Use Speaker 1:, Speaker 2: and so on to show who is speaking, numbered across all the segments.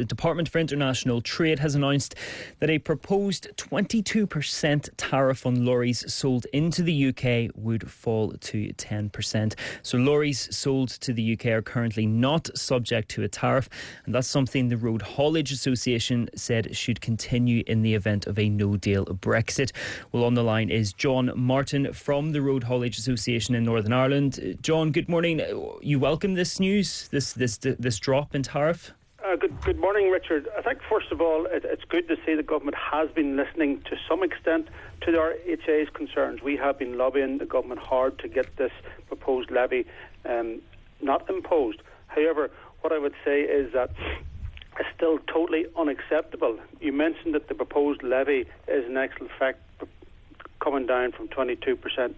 Speaker 1: The Department for International Trade has announced that a proposed 22% tariff on lorries sold into the UK would fall to 10%. So lorries sold to the UK are currently not subject to a tariff, and that's something the Road Haulage Association said should continue in the event of a no-deal Brexit. Well, on the line is John Martin from the Road Haulage Association in Northern Ireland. John, good morning. You welcome this news, this drop in tariff?
Speaker 2: Good morning, Richard. I think, first of all, it's good to see the government has been listening to some extent to our RHA's concerns. We have been lobbying the government hard to get this proposed levy not imposed. However, what I would say is that it's still totally unacceptable. You mentioned that the proposed levy is in actual fact coming down from 22%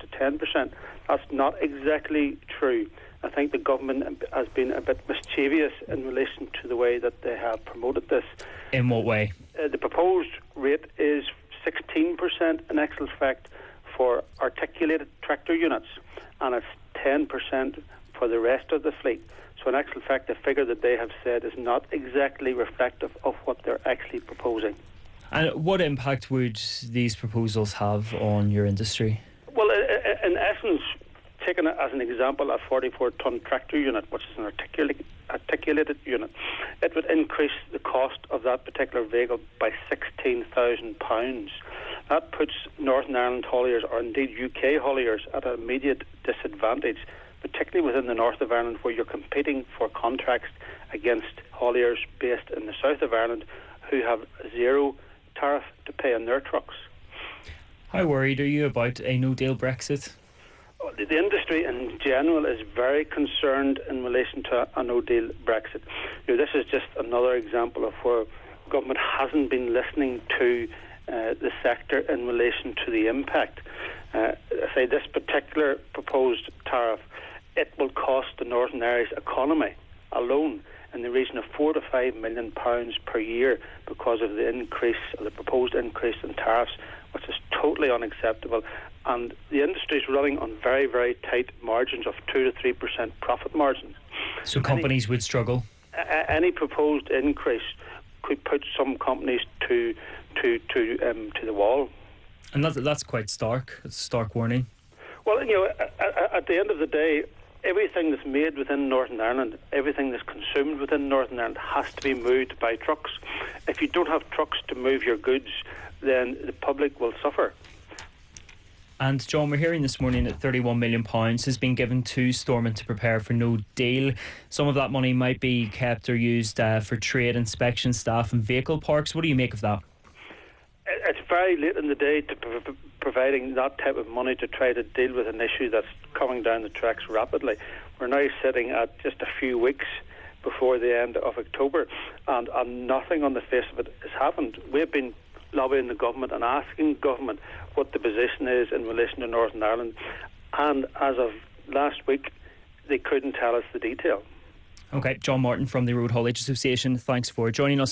Speaker 2: to 10%. That's not exactly true. I think the government has been a bit mischievous in relation to the way that they have promoted this.
Speaker 1: In what way?
Speaker 2: The proposed rate is 16% in actual fact for articulated tractor units, and it's 10% for the rest of the fleet. So in actual fact, the figure that they have said is not exactly reflective of what they're actually proposing.
Speaker 1: And what impact would these proposals have on your industry?
Speaker 2: Well, in essence, taken as an example, a 44-ton tractor unit, which is an articulated unit, it would increase the cost of that particular vehicle by £16,000. That puts Northern Ireland hauliers, or indeed UK hauliers, at an immediate disadvantage, particularly within the north of Ireland, where you're competing for contracts against hauliers based in the south of Ireland who have zero tariff to pay on their trucks.
Speaker 1: How worried are you about a no-deal Brexit?
Speaker 2: The industry in general is very concerned in relation to a no-deal Brexit. This is just another example of where government hasn't been listening to the sector in relation to the impact. I say this particular proposed tariff, it will cost the Northern Irish economy alone in the region of £4 to £5 million per year because of the increase, or the proposed increase in tariffs, which is totally unacceptable. And the industry is running on very, very tight margins of 2 to 3% profit margins.
Speaker 1: So companies would struggle?
Speaker 2: Any proposed increase could put some companies to the wall.
Speaker 1: And that's quite stark. It's a stark warning.
Speaker 2: Well, at the end of the day, everything that's made within Northern Ireland, everything that's consumed within Northern Ireland has to be moved by trucks. If you don't have trucks to move your goods, then the public will suffer.
Speaker 1: And John, we're hearing this morning that £31 million has been given to Stormont to prepare for no deal. Some of that money might be kept or used for trade inspection staff and vehicle parks. What do you make of that?
Speaker 2: It's very late in the day to providing that type of money to try to deal with an issue that's coming down the tracks rapidly. We're now sitting at just a few weeks before the end of October, and nothing on the face of it has happened. We've been lobbying the government and asking government what the position is in relation to Northern Ireland, and as of last week they couldn't tell us the detail.
Speaker 1: Okay, John Martin from the Road Haulage Association, thanks for joining us.